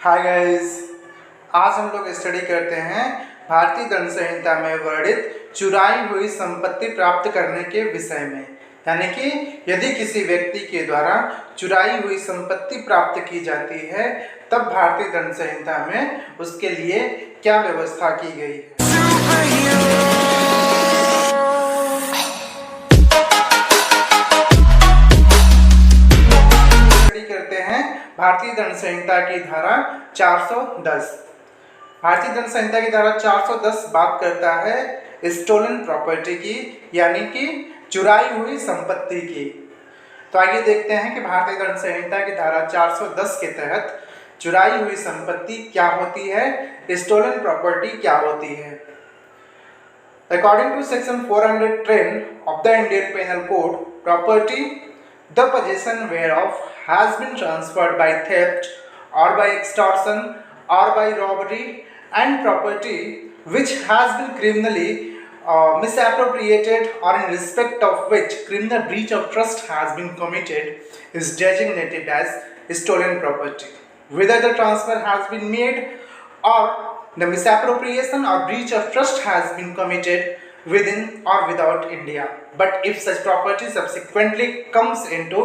Hi guys, आज हम लोग स्टडी करते हैं भारतीय दंड संहिता में वर्णित चुराई हुई संपत्ति प्राप्त करने के विषय में। यानी कि यदि किसी व्यक्ति के द्वारा चुराई हुई संपत्ति प्राप्त की जाती है तब भारतीय दंड संहिता में उसके लिए क्या व्यवस्था की गई है। भारतीय दंड संहिता की धारा 410। भारतीय दंड संहिता की धारा 410 बात करता है स्टोलन प्रॉपर्टी की, यानी कि चुराई हुई संपत्ति की। तो आइए देखते हैं कि भारतीय दंड संहिता की धारा 410 के तहत चुराई हुई संपत्ति क्या होती है, स्टोलन प्रॉपर्टी क्या होती है। According to section 410 of the Indian penal code, property the possession whereof has been transferred by theft or by extortion or by robbery, and property which has been criminally misappropriated or in respect of which criminal breach of trust has been committed is designated as stolen property, whether the transfer has been made or the misappropriation or breach of trust has been committed within or without India. But if such property subsequently comes into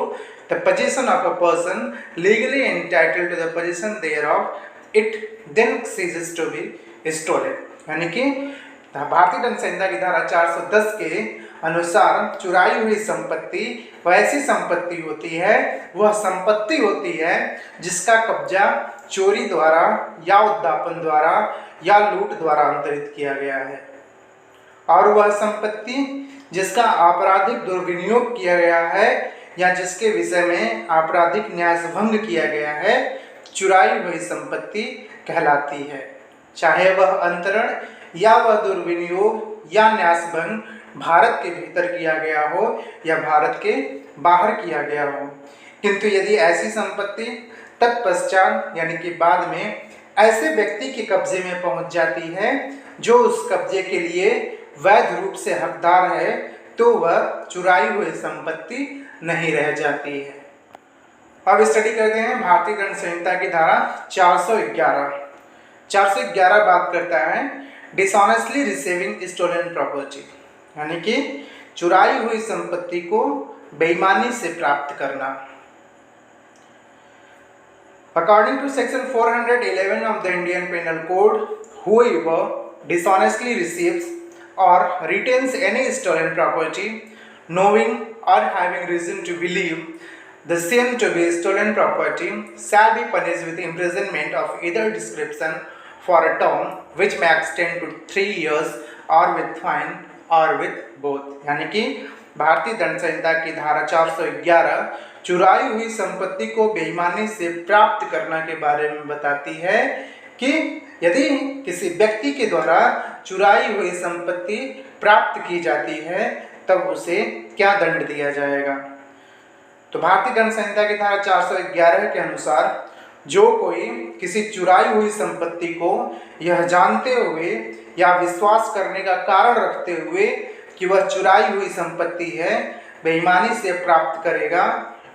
the possession of a person legally entitled to the possession thereof, it then ceases to be stolen. यानी कि भारतीय दंड संहिता की धारा 410 के अनुसार चुराई हुई संपत्ति वैसी संपत्ति होती है, वह संपत्ति होती है जिसका कब्जा चोरी द्वारा या उद्यापन द्वारा या लूट द्वारा अंतरित किया गया है, और वह संपत्ति जिसका आपराधिक दुर्विनियोग किया गया है या जिसके विषय में आपराधिक न्यासभंग किया गया है, चुराई हुई संपत्ति कहलाती है। चाहे वह अंतरण या वह दुर्विनियोग या न्यासभंग भारत के भीतर किया गया हो या भारत के बाहर किया गया हो, किंतु यदि ऐसी संपत्ति तत्पश्चात यानी कि बाद में ऐसे व्यक्ति के कब्जे में पहुंच जाती है जो उस कब्जे के लिए वैध रूप से हकदार है, तो वह चुराई हुई संपत्ति नहीं रह जाती है। अब स्टडी करते हैं भारतीय दंड संहिता की धारा 411। 411 बात करता है डिसऑनेस्टली रिसीविंग स्टोलन प्रॉपर्टी, यानी कि चुराई हुई संपत्ति को बेईमानी से प्राप्त करना। According to section 411 of the Indian penal code, whoever dishonestly receives or retains any stolen property, knowing or having reason to believe the same to be stolen property, shall be punished with imprisonment of either description for a term which may extend to 3 years or with fine or with both। यानी कि भारतीय दंड संहिता की धारा 411 चुराई हुई संपत्ति को बेईमानी से प्राप्त करना के बारे में बताती है कि यदि किसी व्यक्ति के द्वारा चुराई हुई संपत्ति प्राप्त की जाती है तब उसे क्या दंड दिया जाएगा। तो भारतीय दंड संहिता की धारा 411 के अनुसार जो कोई किसी चुराई हुई संपत्ति को यह जानते हुए या विश्वास करने का कारण रखते हुए कि वह चुराई हुई संपत्ति है बेईमानी से प्राप्त करेगा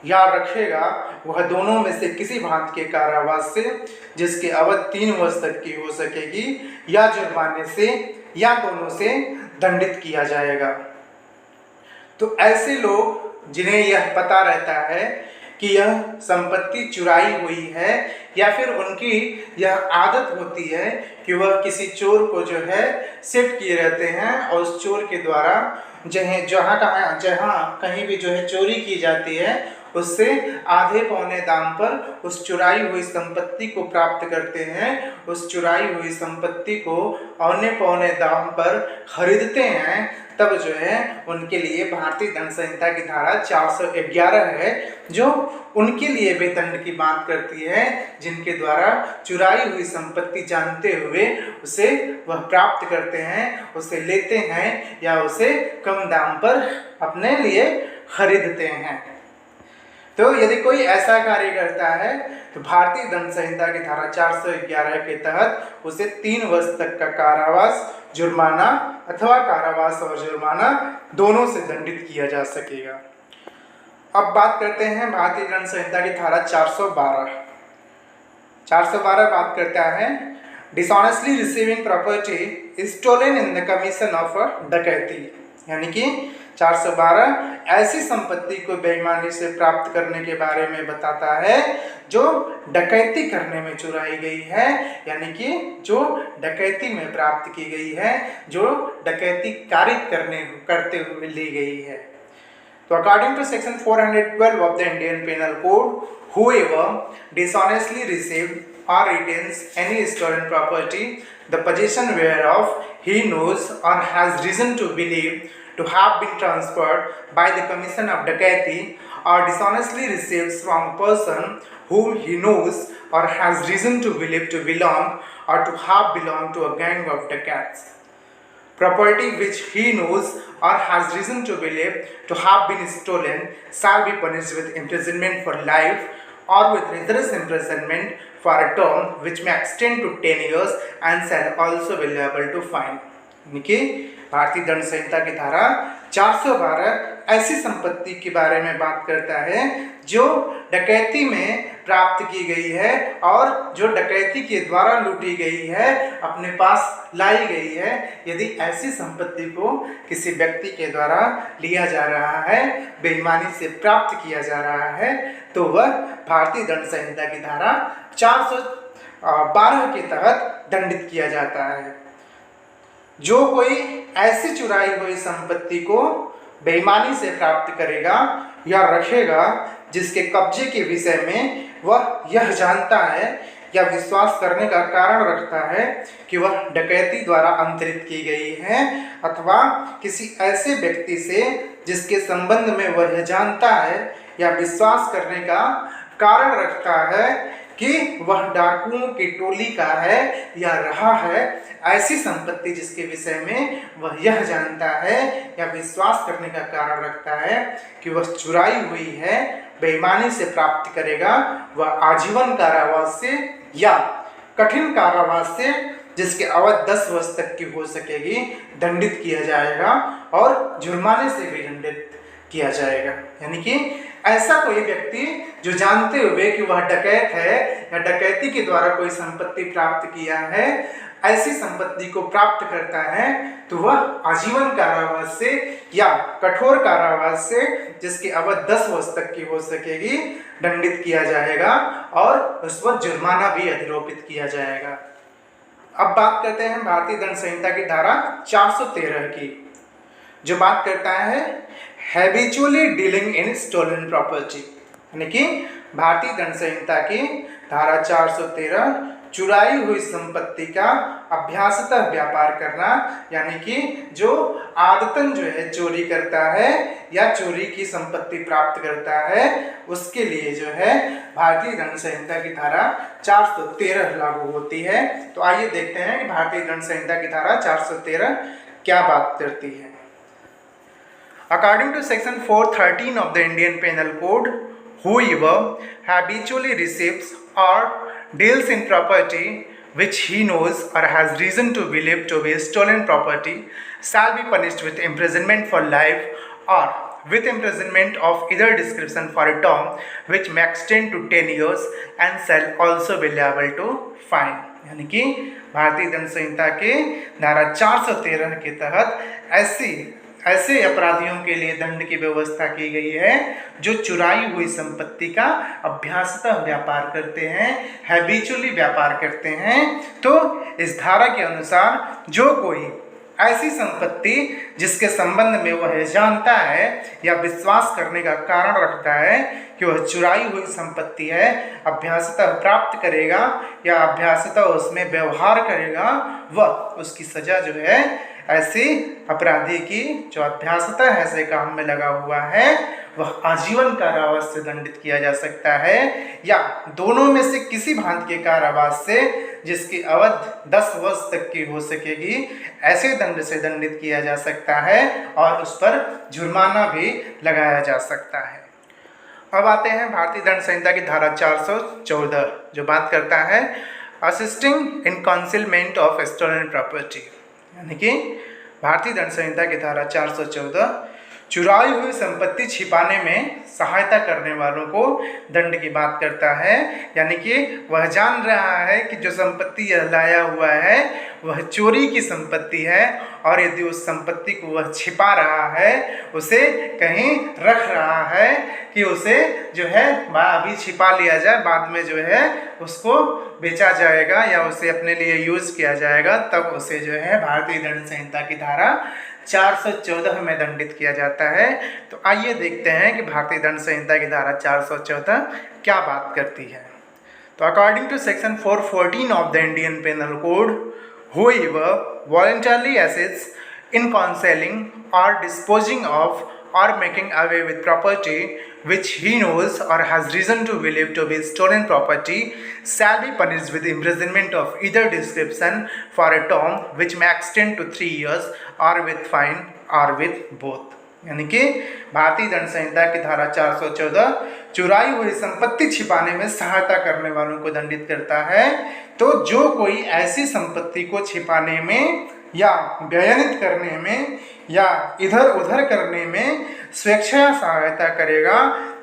या रखेगा, वह दोनों में से किसी भांति के कारावास से जिसकी अवधि 3 वर्ष तक की हो सकेगी या जुर्माने से या दोनों से दंडित किया जाएगा। तो ऐसे लोग जिन्हें यह पता रहता है कि यह संपत्ति चुराई हुई है या फिर उनकी यह आदत होती है कि वह किसी चोर को जो है सेट किए रहते हैं और उस चोर के द्वारा जहाँ कहीं भी जो है चोरी की जाती है उससे आधे पौने दाम पर उस चुराई हुई संपत्ति को प्राप्त करते हैं, उस चुराई हुई संपत्ति को औने पौने दाम पर खरीदते हैं, तब जो है उनके लिए भारतीय दंड संहिता की धारा 411 है जो उनके लिए भी दंड की बात करती है, जिनके द्वारा चुराई हुई संपत्ति जानते हुए उसे वह प्राप्त करते हैं, उसे लेते हैं या उसे कम दाम पर अपने लिए खरीदते हैं। तो यदि कोई ऐसा कार्य करता है तो भारतीय दंड संहिता की धारा 411 के तहत उसे 3 वर्ष तक का कारावास, जुर्माना अथवा कारावास और जुर्माना दोनों से दंडित किया जा सकेगा। अब बात करते हैं भारतीय दंड संहिता की धारा 412। 412 बात करता है dishonestly receiving property stolen in the commission of डकैती, यानी कि 412 ऐसी संपत्ति को बेईमानी से प्राप्त करने के बारे में बताता है जो डकैती करने में चुराई गई है, यानी कि जो डकैती में प्राप्त की गई है, जो डकैती करते हुए ली गई है। तो according to section 412 of the Indian penal code, whoever dishonestly received or retains any stolen property, the possession whereof he knows or has reason to believe to have been transferred by the commission of dacoity, or dishonestly receives from a person whom he knows or has reason to believe to belong or to have belonged to a gang of dacoits, property which he knows or has reason to believe to have been stolen shall be punished with imprisonment for life or with rigorous imprisonment for a term which may extend to 10 years and shall also be liable to fine। यानी कि भारतीय दंड संहिता की धारा 412 ऐसी संपत्ति के बारे में बात करता है जो डकैती में प्राप्त की गई है और जो डकैती के द्वारा लूटी गई है, अपने पास लाई गई है। यदि ऐसी संपत्ति को किसी व्यक्ति के द्वारा लिया जा रहा है, बेईमानी से प्राप्त किया जा रहा है, तो वह भारतीय दंड संहिता की धारा 412 के तहत दंडित किया जाता है। जो कोई ऐसी चुराई हुई संपत्ति को बेईमानी से प्राप्त करेगा या रखेगा जिसके कब्जे के विषय में वह यह जानता है या विश्वास करने का कारण रखता है कि वह डकैती द्वारा अंतरित की गई है, अथवा किसी ऐसे व्यक्ति से जिसके संबंध में वह यह जानता है या विश्वास करने का कारण रखता है कि वह डाकुओं की टोली का है या रहा है, ऐसी संपत्ति जिसके विषय में वह यह जानता है या विश्वास करने का कारण रखता है कि वह चुराई हुई है, बेईमानी से प्राप्त करेगा, वह आजीवन कारावास से या कठिन कारावास से जिसके अवधि 10 वर्ष तक की हो सकेगी दंडित किया जाएगा और जुर्माने से भी दंडित किया जाएगा। यानी कि ऐसा कोई व्यक्ति जो जानते हुए कि वह डकैत है या डकैती के द्वारा कोई संपत्ति प्राप्त किया है, ऐसी संपत्ति को प्राप्त करता है, तो वह आजीवन कारावास से या कठोर कारावास से जिसकी अवधि 10 वर्ष तक की हो सकेगी दंडित किया जाएगा और उस पर जुर्माना भी अधिरोपित किया जाएगा। अब बात करते हैं भारतीय दंड संहिता की धारा 413 की, जो बात करता है habitually dealing in stolen property, यानी कि भारतीय दंड संहिता की धारा 413 चुराई हुई संपत्ति का अभ्यासतः व्यापार करना, यानी कि जो आदतन जो है चोरी करता है या चोरी की संपत्ति प्राप्त करता है, उसके लिए जो है भारतीय दंड संहिता की धारा 413 लागू होती है। तो आइए देखते हैं कि भारतीय दंड संहिता की धारा 413 क्या बात करती है। According to section 413 of the Indian Penal Code, whoever habitually receives or deals in property which he knows or has reason to believe to be stolen property shall be punished with imprisonment for life or with imprisonment of either description for a term which may extend to 10 years and shall also be liable to fine। यानी कि भारतीय दंड संहिता के धारा 413 के तहत ऐसे अपराधियों के लिए दंड की व्यवस्था की गई है जो चुराई हुई संपत्ति का अभ्यासतः व्यापार करते हैं, हैबिचुअली व्यापार करते हैं। तो इस धारा के अनुसार जो कोई ऐसी संपत्ति जिसके संबंध में वह जानता है या विश्वास करने का कारण रखता है कि वह चुराई हुई संपत्ति है, अभ्यासतः प्राप्त करेगा या अभ्यासतः उसमें व्यवहार करेगा, वह उसकी सजा जो है ऐसे अपराधी की जो अभ्यासतः ऐसे काम में लगा हुआ है वह आजीवन कारावास से दंडित किया जा सकता है या दोनों में से किसी भांति के कारावास से जिसकी अवधि 10 वर्ष तक की हो सकेगी, ऐसे दंड से दंडित किया जा सकता है और उस पर जुर्माना भी लगाया जा सकता है। अब आते हैं भारतीय दंड संहिता की धारा 414 जो बात करता है assisting in concealment of stolen property, यानी कि भारतीय दंड संहिता की धारा 414 चुराई हुई संपत्ति छिपाने में सहायता करने वालों को दंड की बात करता है। यानी कि वह जान रहा है कि जो संपत्ति यह लाया हुआ है वह चोरी की संपत्ति है, और यदि उस संपत्ति को वह छिपा रहा है, उसे कहीं रख रहा है कि उसे जो है अभी छिपा लिया जाए, बाद में जो है उसको बेचा जाएगा या उसे अपने लिए यूज किया जाएगा, तब उसे जो है भारतीय दंड संहिता की धारा 414 में दंडित किया जाता है। तो आइए देखते हैं कि भारतीय दंड संहिता की धारा 414 क्या बात करती है। तो according to section 414 of the Indian penal code, whoever voluntarily assists in concealing or disposing of or making away with property which he knows or has reason to believe to be stolen property shall be punished with imprisonment of either description for a term which may extend to 3 years or with fine or with both। यानी कि भारतीय दंड संहिता की धारा 414 चुराई हुई संपत्ति छिपाने में सहायता करने वालों को दंडित करता है। तो जो कोई ऐसी संपत्ति को छिपाने में या व्ययनित करने में या इधर उधर करने में स्वेच्छा सहायता करेगा,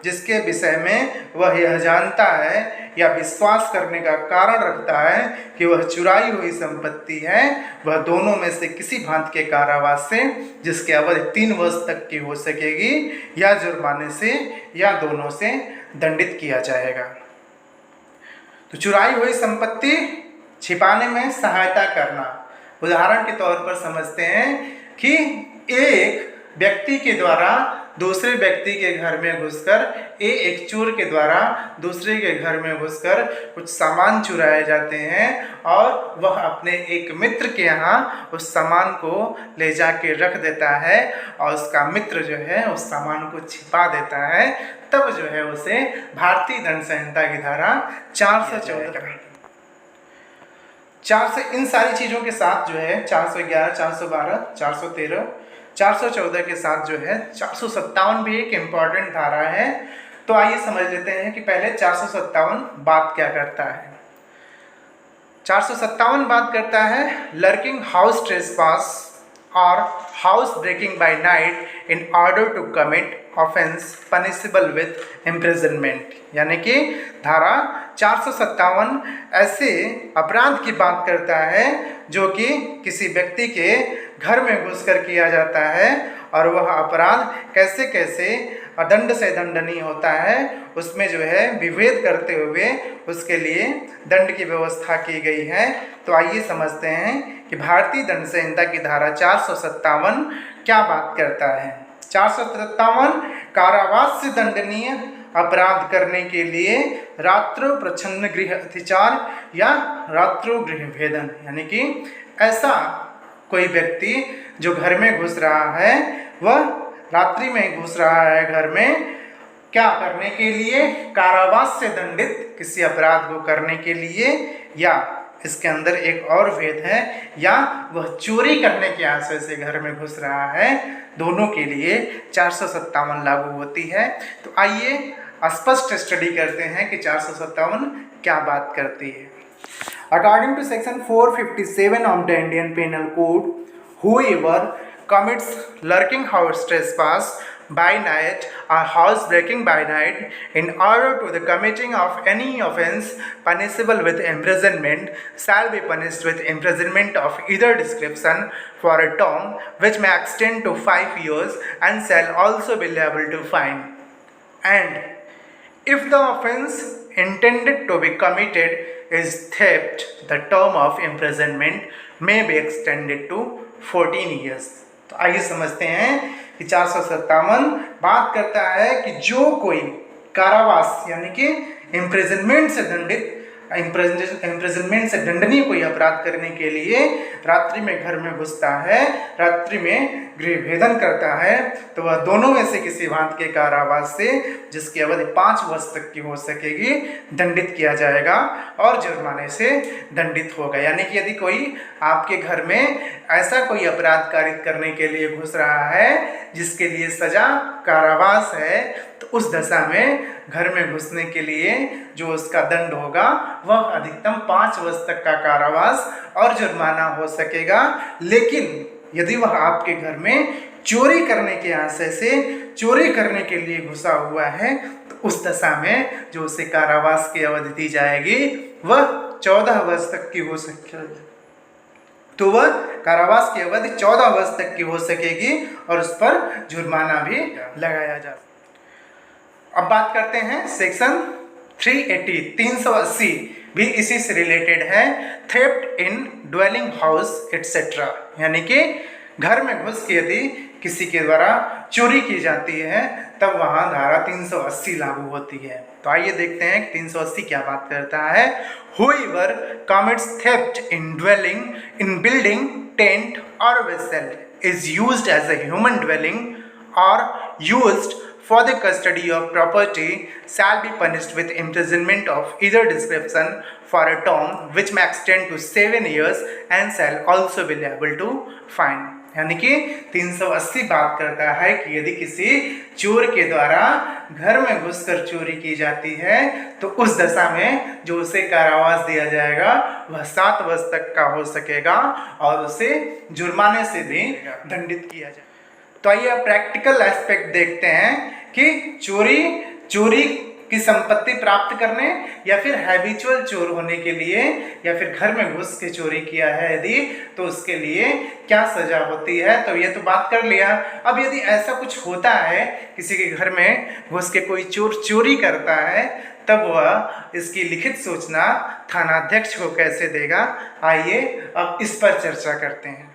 जिसके विषय में वह यह जानता है या विश्वास करने का कारण रखता है कि वह चुराई हुई संपत्ति है, वह दोनों में से किसी भांति के कारावास से, जिसकी अवधि 3 वर्ष तक की हो सकेगी, या जुर्माने से या दोनों से दंडित किया जाएगा। तो चुराई हुई संपत्ति छिपाने में सहायता करना, उदाहरण के तौर पर समझते हैं कि एक व्यक्ति के द्वारा दूसरे व्यक्ति के घर में घुसकर, एक चोर के द्वारा दूसरे के घर में घुसकर कुछ सामान चुराए जाते हैं, और वह अपने एक मित्र के यहाँ उस सामान को ले जाके रख देता है, और उसका मित्र जो है उस सामान को छिपा देता है, तब जो है उसे भारतीय दंड संहिता की धारा 414 इन सारी चीज़ों के साथ जो है 411, 412, 413, 414 के साथ जो है 457 भी एक इम्पॉर्टेंट धारा है। तो आइए समझ लेते हैं कि पहले 457 बात क्या करता है। 457 बात करता है लर्किंग हाउस ट्रेसपास और house breaking by night in order to commit offence punishable with imprisonment. यानी कि धारा 457 ऐसे अपराध की बात करता है जो कि किसी व्यक्ति के घर में घुसकर किया जाता है, और वह अपराध कैसे कैसे दंड से दंडनीय होता है, उसमें जो है विभेद करते हुए उसके लिए दंड की व्यवस्था की गई है। तो आइए समझते हैं कि भारतीय दंड संहिता की धारा 457 क्या बात करता है। 457 कारावास से दंडनीय अपराध करने के लिए रात्रो प्रच्छन्न गृह अतिचार या रात्रो गृह भेदन, यानी कि ऐसा कोई व्यक्ति जो घर में घुस रहा है, वह रात्रि में घुस रहा है घर में, क्या करने के लिए? कारावास से दंडित किसी अपराध को करने के लिए, या इसके अंदर एक और भेद है, या वह चोरी करने के आशय से घर में घुस रहा है, दोनों के लिए 457 लागू होती है। तो आइए स्पष्ट स्टडी करते हैं कि 457 क्या बात करती है। According to section 457 of the Indian penal code, whoever commits lurking house trespass by night or house breaking by night in order to the committing of any offence punishable with imprisonment shall be punished with imprisonment of either description for a term which may extend to 5 years and shall also be liable to fine. And if the offence intended to be committed is theft, the term of imprisonment may be extended to 14 years. तो आइए समझते हैं कि 457 बात करता है कि जो कोई कारावास यानी कि इम्प्रिजनमेंट से दंडनीय कोई अपराध करने के लिए रात्रि में घर में घुसता है, रात्रि में गृह भेदन करता है, तो वह दोनों में से किसी भांति के कारावास से, जिसकी अवधि 5 वर्ष तक की हो सकेगी, दंडित किया जाएगा और जुर्माने से दंडित होगा। यानी कि यदि कोई आपके घर में ऐसा कोई अपराध कारित करने के लिए घुस रहा है जिसके लिए सजा कारावास है, तो उस दशा में घर में घुसने के लिए जो उसका दंड होगा वह अधिकतम 5 वर्ष तक का कारावास और जुर्माना हो सकेगा। लेकिन यदि वह आपके घर में चोरी करने के आशय से चोरी करने के लिए घुसा हुआ है, तो उस दशा में जो उसे कारावास की अवधि दी जाएगी वह 14 वर्ष तक की हो सकेगी। तो वह कारावास की अवधि 14 वर्ष तक की हो सकेगी और उस पर जुर्माना भी लगाया जा। अब बात करते हैं सेक्शन 380 380 भी इसी से रिलेटेड है। थेफ्ट इन ड्वेलिंग हाउस एटसेट्रा, यानी कि घर में घुस के यदि किसी के द्वारा चोरी की जाती है तब वहां धारा 380 लागू होती है। तो आइए देखते हैं 380 क्या बात करता है। Whoever commits theft in dwelling, in building, tent or vessel is used as a human dwelling or used for the custody of property shall be punished with imprisonment of either description for a term which may extend to 7 years and shall also be liable to fine। यानी कि 380 बात करता है कि यदि किसी चोर के द्वारा घर में घुसकर चोरी की जाती है तो उस दशा में जो उसे कारावास दिया जाएगा वह 7 वर्ष तक का हो सकेगा और उसे जुर्माने से भी दंडित किया जाए। तो आइए अब प्रैक्टिकल एस्पेक्ट देखते हैं कि चोरी की संपत्ति प्राप्त करने या फिर हैबिचुअल चोर होने के लिए या फिर घर में घुस के चोरी किया है यदि, तो उसके लिए क्या सजा होती है। तो ये तो बात कर लिया। अब यदि ऐसा कुछ होता है, किसी के घर में घुस के कोई चोर चोरी करता है, तब वह इसकी लिखित सूचना थानाध्यक्ष को कैसे देगा, आइए अब इस पर चर्चा करते हैं।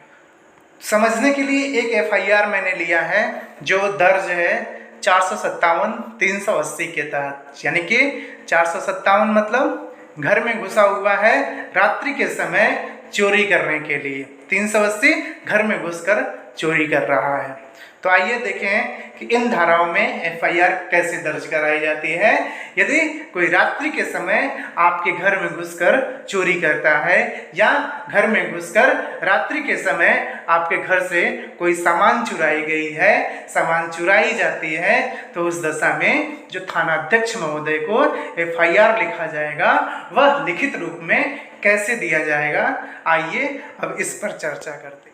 समझने के लिए एक FIR मैंने लिया है जो दर्ज है 457 380 के तहत, यानी कि 457 मतलब घर में घुसा हुआ है रात्रि के समय चोरी करने के लिए, 380 घर में घुसकर चोरी कर रहा है। तो आइए देखें कि इन धाराओं में FIR कैसे दर्ज कराई जाती है। यदि कोई रात्रि के समय आपके घर में घुसकर चोरी करता है या घर में घुसकर रात्रि के समय आपके घर से कोई सामान चुराई गई है, सामान चुराई जाती है, तो उस दशा में जो थानाध्यक्ष महोदय को FIR लिखा जाएगा वह लिखित रूप में कैसे दिया जाएगा, आइए अब इस पर चर्चा करते हैं।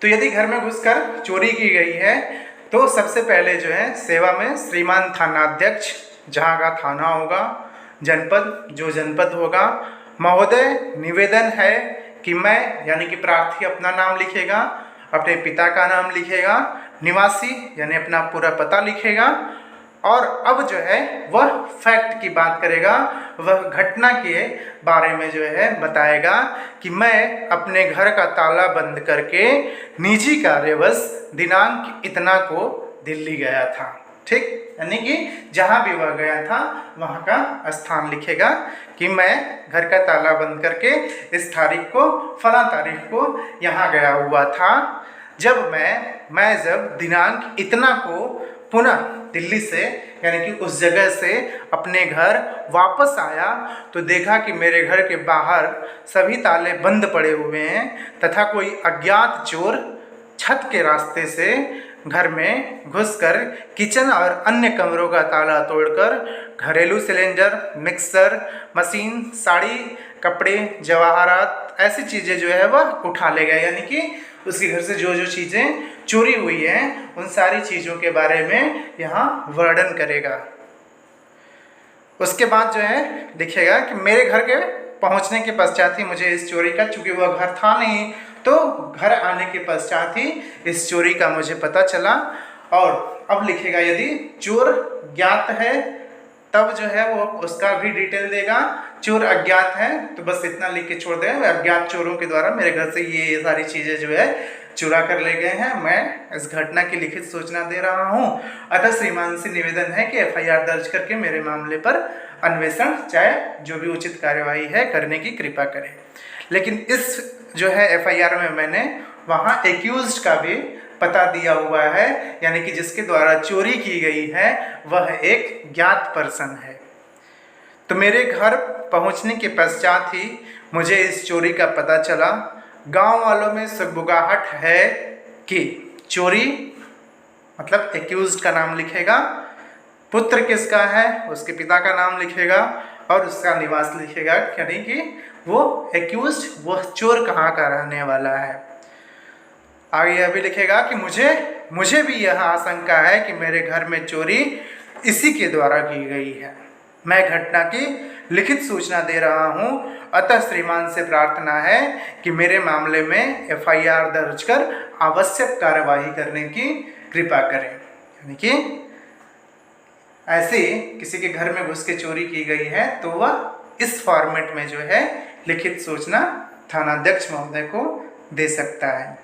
तो यदि घर में घुसकर चोरी की गई है तो सबसे पहले जो है सेवा में श्रीमान थानाध्यक्ष, जहाँ का थाना होगा, जनपद जो जनपद होगा, महोदय निवेदन है कि मैं, यानी कि प्रार्थी अपना नाम लिखेगा, अपने पिता का नाम लिखेगा, निवासी यानी अपना पूरा पता लिखेगा और अब जो है वह फैक्ट की बात करेगा, वह घटना के बारे में जो है बताएगा कि मैं अपने घर का ताला बंद करके निजी कार्यवश दिनांक इतना को दिल्ली गया था। ठीक, यानी कि जहाँ भी वह गया था वहाँ का स्थान लिखेगा कि मैं घर का ताला बंद करके इस तारीख को, फला तारीख को यहाँ गया हुआ था। जब मैं जब दिनांक इतना को पुनः दिल्ली से यानी कि उस जगह से अपने घर वापस आया तो देखा कि मेरे घर के बाहर सभी ताले बंद पड़े हुए हैं तथा कोई अज्ञात चोर छत के रास्ते से घर में घुसकर किचन और अन्य कमरों का ताला तोड़कर घरेलू सिलेंडर, मिक्सर मशीन, साड़ी, कपड़े, जवाहरात, ऐसी चीज़ें जो है वह उठा ले गए। यानी कि उसके घर से जो जो चीज़ें चोरी हुई हैं उन सारी चीज़ों के बारे में यहाँ वर्णन करेगा। उसके बाद जो है लिखेगा कि मेरे घर के पहुँचने के पश्चात ही मुझे इस चोरी का, चूँकि वह घर था नहीं, तो घर आने के पश्चात ही इस चोरी का मुझे पता चला। और अब लिखेगा यदि चोर ज्ञात है तब जो है वो उसका भी डिटेल देगा। चोर अज्ञात है तो बस इतना लिख के छोड़ देगा, अज्ञात चोरों के द्वारा मेरे घर से ये सारी चीज़ें जो है चुरा कर ले गए हैं, मैं इस घटना की लिखित सूचना दे रहा हूँ। अतः श्रीमान से निवेदन है कि FIR दर्ज करके मेरे मामले पर अन्वेषण चाहे जो भी उचित कार्यवाही है करने की कृपा करें। लेकिन इस जो है FIR में मैंने वहाँ एक्यूज्ड का भी पता दिया हुआ है, यानी कि जिसके द्वारा चोरी की गई है वह एक ज्ञात पर्सन है। तो मेरे घर पहुंचने के पश्चात ही मुझे इस चोरी का पता चला। गांव वालों में सुगबुगाहट है कि चोरी, मतलब एक्यूज्ड का नाम लिखेगा, पुत्र किसका है उसके पिता का नाम लिखेगा और उसका निवास लिखेगा, यानी कि वो एक्यूज्ड, वो चोर कहाँ का रहने वाला है। आगे यह भी लिखेगा कि मुझे भी यह आशंका है कि मेरे घर में चोरी इसी के द्वारा की गई है। मैं घटना की लिखित सूचना दे रहा हूं, अतः श्रीमान से प्रार्थना है कि मेरे मामले में एफआईआर दर्ज कर आवश्यक कार्यवाही करने की कृपा करें। यानी कि ऐसे किसी के घर में घुस के चोरी की गई है तो वह इस फॉर्मेट में जो है लिखित सूचना थानाध्यक्ष महोदय को दे सकता है।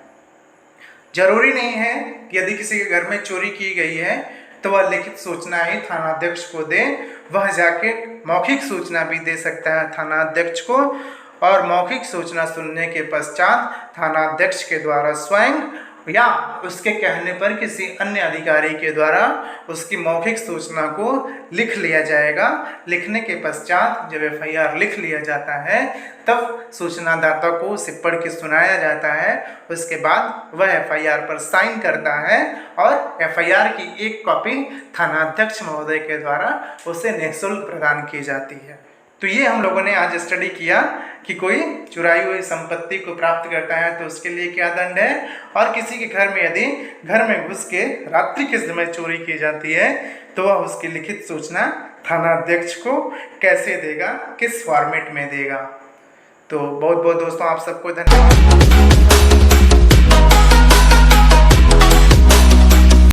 जरूरी नहीं है कि यदि किसी के घर में चोरी की गई है तो वह लिखित सूचना ही थानाध्यक्ष को दे, वह जाके मौखिक सूचना भी दे सकता है थानाध्यक्ष को, और मौखिक सूचना सुनने के पश्चात थानाध्यक्ष के द्वारा स्वयं या उसके कहने पर किसी अन्य अधिकारी के द्वारा उसकी मौखिक सूचना को लिख लिया जाएगा। लिखने के पश्चात जब एफआईआर लिख लिया जाता है तब सूचनादाता को उसे पढ़ के सुनाया जाता है। उसके बाद वह एफआईआर पर साइन करता है और एफआईआर की एक कॉपी थानाध्यक्ष महोदय के द्वारा उसे निःशुल्क प्रदान की जाती है। तो ये हम लोगों ने आज स्टडी किया कि कोई चुराई हुई संपत्ति को प्राप्त करता है तो उसके लिए क्या दंड है, और किसी के घर में यदि घर में घुस के रात्रि के समय चोरी की जाती है तो वह उसकी लिखित सूचना थानाध्यक्ष को कैसे देगा, किस फॉर्मेट में देगा। तो बहुत बहुत दोस्तों आप सबको धन्यवाद।